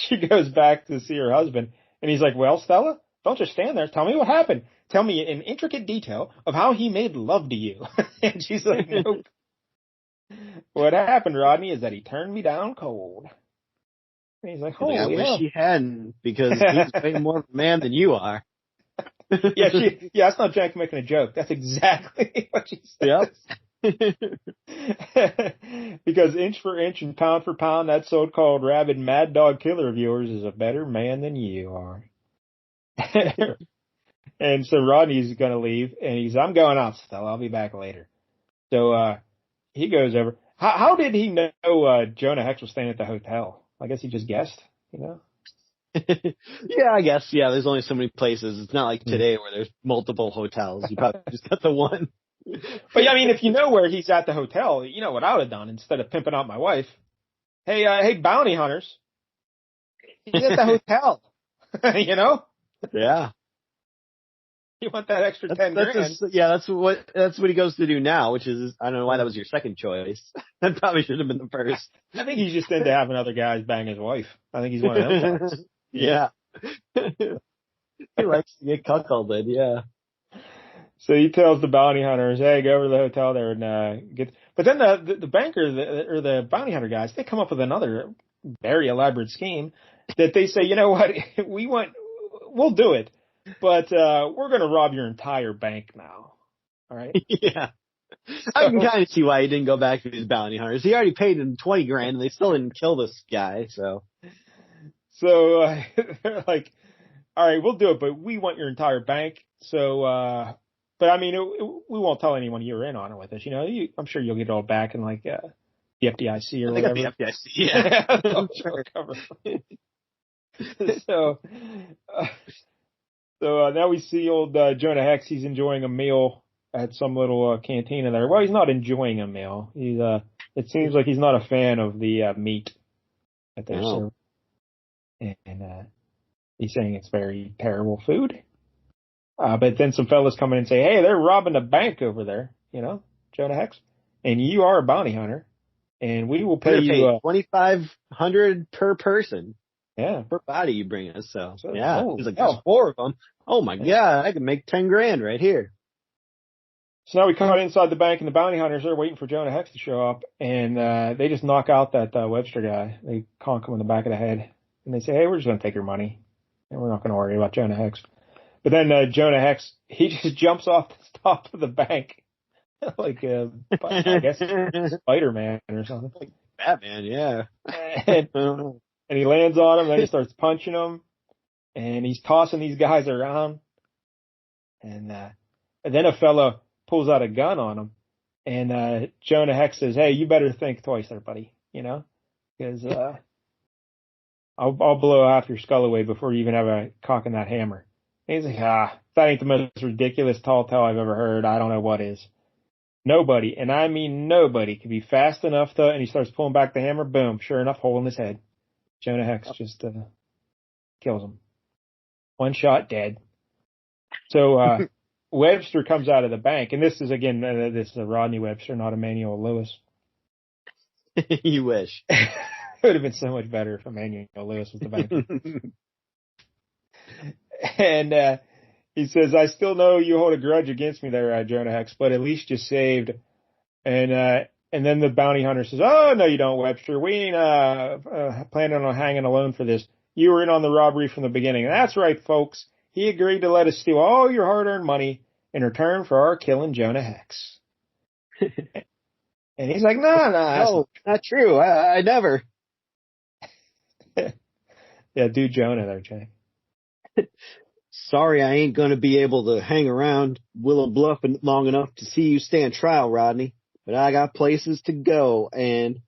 she goes back to see her husband, and he's like, "Well, Stella, don't just stand there. Tell me what happened. Tell me in intricate detail of how he made love to you." And she's like, "Nope. What happened, Rodney, is that he turned me down cold." And he's like, "Holy hell."
I wish he hadn't, because he's way more of a man than you are.
Yeah, that's not Jack making a joke. That's exactly what she says. Yep. Because inch for inch and pound for pound, that so-called rabid mad dog killer of yours is a better man than you are. And so Rodney's going to leave, and "I'm going out, Stella. I'll be back later." So he goes over. How did he know Jonah Hex was staying at the hotel? I guess he just guessed, you know?
Yeah, I guess. Yeah, there's only so many places. It's not like today where there's multiple hotels. You probably just got the one.
But yeah, I mean, if you know where he's at the hotel, you know what I would have done instead of pimping out my wife. Hey, bounty hunters. He's at the hotel. You know?
Yeah.
You want that extra 10 grand.
That's what he goes to do now, which is, I don't know why that was your second choice. That probably should have been the first.
I think he's just into having other guys bang his wife. I think he's one of them guys.
Yeah. He likes to get cuckolded, yeah.
So he tells the bounty hunters, "Hey, go over to the hotel there and get." But then the banker or the bounty hunter guys, they come up with another very elaborate scheme that they say, "You know what? We'll do it, But we're going to rob your entire bank now. All right?
Yeah.
So,
I can kind of see why he didn't go back to these bounty hunters. He already paid them $20,000 and they still didn't kill this guy, so.
they're like, all right, we'll do it, but we want your entire bank. So, but I mean, we won't tell anyone you were in on it with us. You know, I'm sure you'll get it all back in like the FDIC or
They got
whatever.
the FDIC, yeah.
I'm sure. So, now we see old Jonah Hex. He's enjoying a meal at some little cantina there. Well, he's not enjoying a meal. It seems like he's not a fan of the meat that they're serving, and he's saying it's very terrible food. But then some fellas come in and say, hey, they're robbing a bank over there, you know, Jonah Hex, and you are a bounty hunter, and we will pay you
$2,500 per person.
Yeah,
per body you bring us. So yeah,
oh,
he's like, there's 4 of them. Oh my God, I can make $10,000 right here.
So now we come inside the bank, and the bounty hunters are waiting for Jonah Hex to show up, and they just knock out that Webster guy. They conk him in the back of the head, and they say, hey, we're just going to take your money, and we're not going to worry about Jonah Hex. But then Jonah Hex, he just jumps off the top of the bank like, I guess, Spider-Man or something.
Like Batman, yeah.
And he lands on him, then he starts punching them, and he's tossing these guys around. And then a fella pulls out a gun on him, and Jonah Hex says, hey, you better think twice there, buddy, you know, because I'll blow half your skull away before you even have a cock in that hammer. And he's like, that ain't the most ridiculous tall tale I've ever heard. I don't know what is. Nobody, and I mean nobody, could be fast enough to, and he starts pulling back the hammer, boom, sure enough, hole in his head. Jonah Hex just kills him. One shot, dead. So Webster comes out of the bank, and this is, again, this is a Rodney Webster, not Emmanuel Lewis.
You wish.
It would have been so much better if Emmanuel Lewis was the banker. And he says, I still know you hold a grudge against me there, Jonah Hex, but at least you saved. And then the bounty hunter says, oh, no, you don't, Webster. We ain't planning on hanging alone for this. You were in on the robbery from the beginning. And that's right, folks. He agreed to let us steal all your hard-earned money in return for our killing Jonah Hex. And he's like, no,
not true. I never.
Yeah, do Jonah there, Jay.
Sorry, I ain't going to be able to hang around Willow Bluff long enough to see you stand trial, Rodney. But I got places to go, and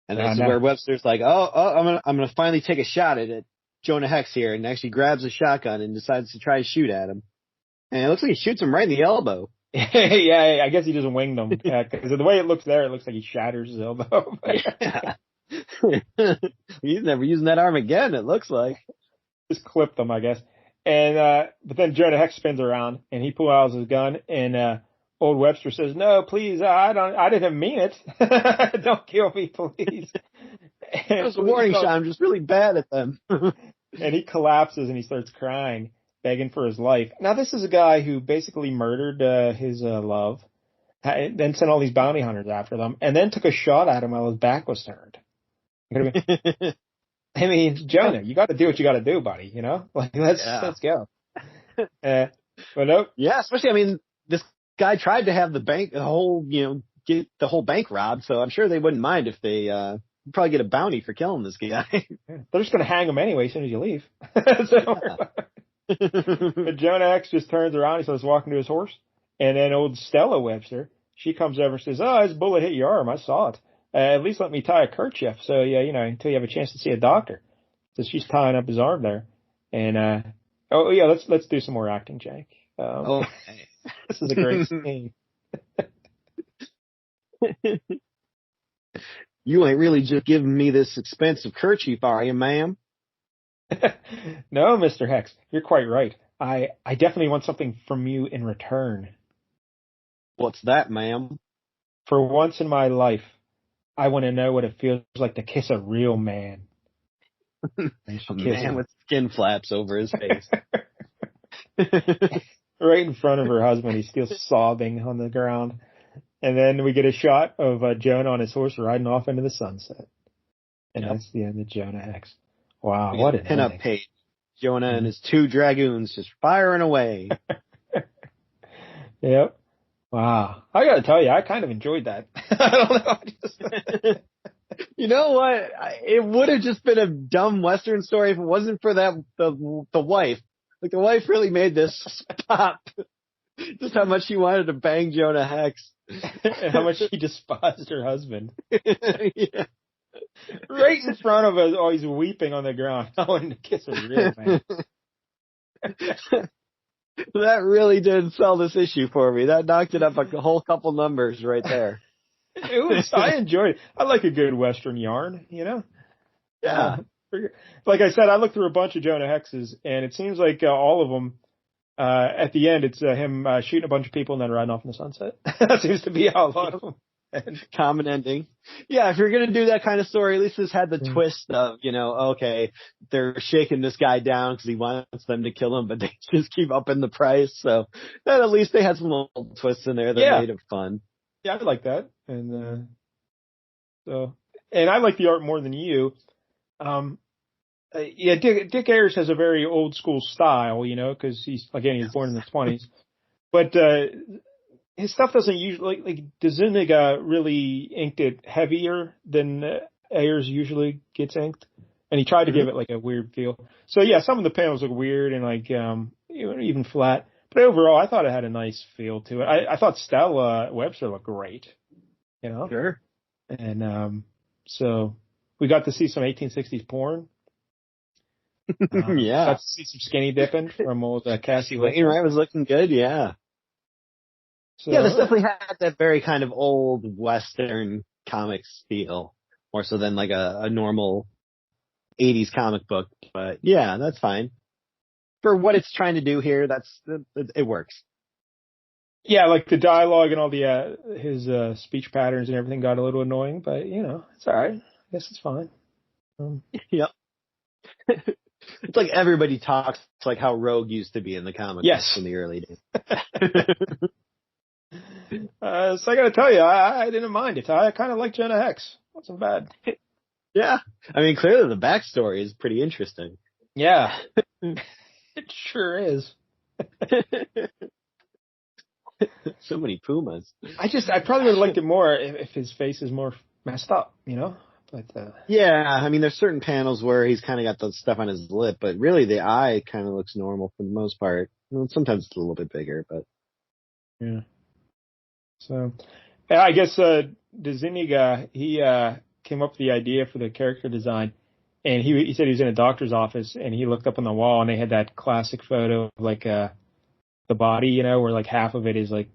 this is where Webster's like, I'm gonna finally take a shot at it. Jonah Hex here, and actually grabs a shotgun and decides to try to shoot at him. And it looks like he shoots him right in the elbow.
Yeah, I guess he doesn't wing them. Because the way it looks there, it looks like he shatters his elbow.
Yeah. He's never using that arm again, it looks like.
Just clipped them, I guess. And but then Jonah Hex spins around, and he pulls out his gun, and old Webster says, no, please, I didn't mean it. Don't kill me, please.
It was a warning shot. I'm just really bad at them.
And he collapses and he starts crying, begging for his life. Now, this is a guy who basically murdered his love, then sent all these bounty hunters after them, and then took a shot at him while his back was turned. I mean, Jonah, you got to do what you got to do, buddy. You know, like let's go. But nope.
Yeah, especially, I mean, this guy tried to have the bank, get the whole bank robbed. So I'm sure they wouldn't mind if they probably get a bounty for killing this guy.
They're just going to hang him anyway as soon as you leave. But Jonah Hex just turns around. He starts walking to his horse, and then old Stella Webster, she comes over and says, "Oh, his bullet hit your arm. I saw it. At least let me tie a kerchief, so until you have a chance to see a doctor." So she's tying up his arm there, and let's do some more acting, Jake. This is a great scene.
You ain't really just giving me this expensive kerchief, are you, ma'am?
No, Mr. Hex, you're quite right. I definitely want something from you in return.
What's that, ma'am?
For once in my life, I want to know what it feels like to kiss a real man.
A man with skin flaps over his face.
Right in front of her husband. He's still sobbing on the ground. And then we get a shot of Jonah on his horse riding off into the sunset. And that's the end of Jonah Hex. Wow, what an
pin-up page. Jonah and his 2 dragoons just firing away.
Yep. Wow. I gotta tell you, I kind of enjoyed that. I don't know. I just...
You know what? It would have just been a dumb Western story if it wasn't for the wife. Like, the wife really made this pop. Just how much she wanted to bang Jonah Hex.
And how much she despised her husband.
Yeah.
Right in front of us, oh, he's weeping on the ground. I wanted to kiss her real bad.
That really did sell this issue for me. That knocked it up a whole couple numbers right there.
I enjoyed it. I like a good Western yarn, you know?
Yeah.
Like I said, I looked through a bunch of Jonah Hexes, and it seems like all of them, at the end, it's him shooting a bunch of people and then riding off in the sunset. That seems to be how a lot of them end.
Common ending. Yeah, if you're going to do that kind of story, at least this had the twist of, okay, they're shaking this guy down because he wants them to kill him, but they just keep upping the price. So then at least they had some little twists in there that made it fun.
Yeah, I like that. And and I like the art more than you. Dick Ayers has a very old school style, because he's born in the 20s. But his stuff doesn't usually, like DeZuniga really inked it heavier than Ayers usually gets inked. And he tried to give it like a weird feel. So yeah, some of the panels look weird and like even flat. But overall, I thought it had a nice feel to it. I thought Stella Webster looked great,
Sure.
And so we got to see some 1860s porn.
Yeah.
Got to see some skinny dipping from old Cassie
Wainwright was looking good, yeah. So, yeah, this definitely had that very kind of old Western comics feel, more so than like a normal 80s comic book. But yeah, that's fine. For what it's trying to do here, it works. Yeah,
like the dialogue and all the his speech patterns and everything got a little annoying, but it's all right. I guess it's fine.
Yep. It's like everybody talks like how Rogue used to be in the comics in the early days.
So I got to tell you, I didn't mind it. I kind of like Jonah Hex. Wasn't bad.
Yeah, I mean, clearly the backstory is pretty interesting.
Yeah. It sure is.
So many pumas.
I probably would have liked it more if his face is more messed up, But
yeah, I mean, there's certain panels where he's kind of got the stuff on his lip, but really the eye kind of looks normal for the most part. Well, sometimes it's a little bit bigger, but
yeah. So, I guess DeZuniga, he came up with the idea for the character design. And he said he was in a doctor's office and he looked up on the wall and they had that classic photo of like the body, where like half of it is like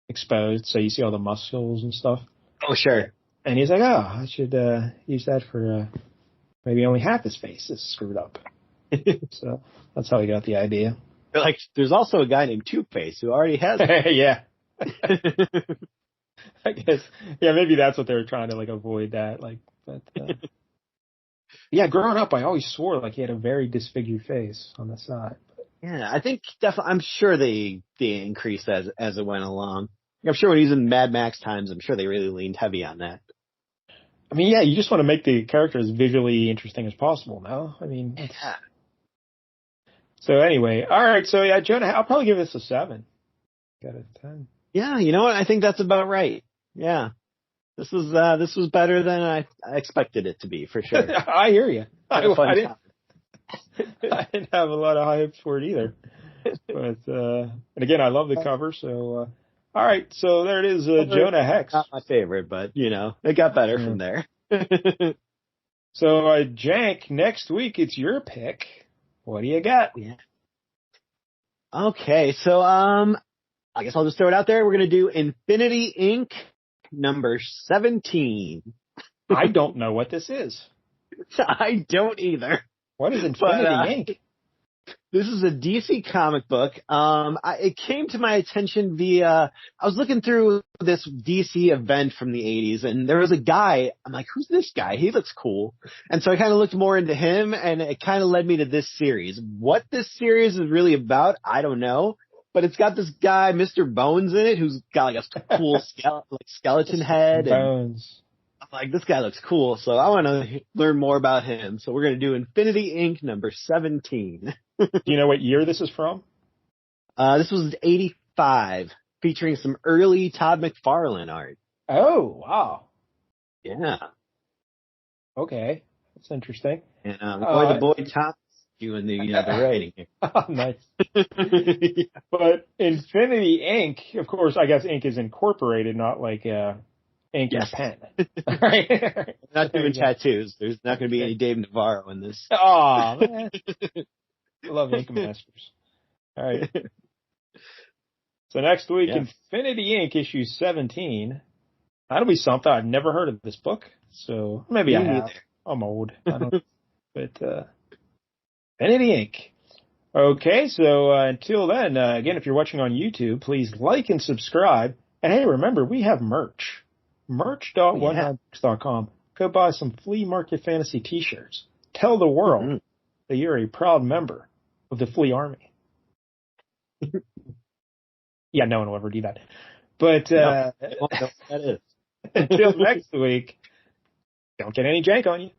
exposed, so you see all the muscles and stuff.
Oh, sure.
And he's like, I should use that for maybe only half his face is screwed up. So that's how he got the idea.
Like, there's also a guy named Two-Face who already has it.
Yeah. I guess. Yeah, maybe that's what they were trying to like avoid that. Like, but. Yeah, growing up, I always swore like he had a very disfigured face on the side.
Yeah, I think definitely. I'm sure they increased as it went along. I'm sure when he was in Mad Max times, I'm sure they really leaned heavy on that.
I mean, yeah, you just want to make the character as visually interesting as possible. No, I mean.
Yeah.
So anyway, all right. So yeah, Jonah, I'll probably give this a 7. Got a 10.
Yeah, you know what? I think that's about right. Yeah. This was better than I expected it to be, for sure.
I hear you. I didn't have a lot of high hopes for it either. But and again, I love the cover. So all right, so there it is, Jonah Hex.
Not my favorite, but it got better from there.
So Jank, next week it's your pick. What do you got?
Yeah. Okay, so I guess I'll just throw it out there. We're gonna do Infinity Inc. number 17.
I don't know what this is.
I don't either.
What is Infinity Inc.?
This is a DC comic book. It came to my attention via, I was looking through this DC event from the 80s and there was a guy, I'm like, who's this guy? He looks cool. And so I kind of looked more into him and it kind of led me to this series. What this series is really about, I don't know. But it's got this guy, Mr. Bones, in it, who's got like a cool skeleton head.
Bones.
I'm like, this guy looks cool, so I want to learn more about him. So we're going to do Infinity Inc. number 17.
Do you know what year this is from?
This was 85, featuring some early Todd McFarlane art.
Oh, wow.
Yeah.
Okay. That's interesting.
And the boy Thomas doing the writing here.
Oh, nice. But Infinity Inc., of course, I guess ink is incorporated, not like ink and a pen. Right?
Not doing tattoos. There's not going to be any Dave Navarro in this.
Oh, man. I love Ink Masters. All right. So next week, Infinity Inc. issue 17. That'll be something. I've never heard of this book, so maybe I have. I'm old. I don't. But Infinity Inc. Okay, so until then, again, if you're watching on YouTube, please like and subscribe. And hey, remember, we have merch. Merch.onehotbooks.com. Go buy some Flea Market Fantasy t-shirts. Tell the world that you're a proud member of the Flea Army. Yeah, no one will ever do that. But
I don't know what that is.
Until next week, don't get any jank on you.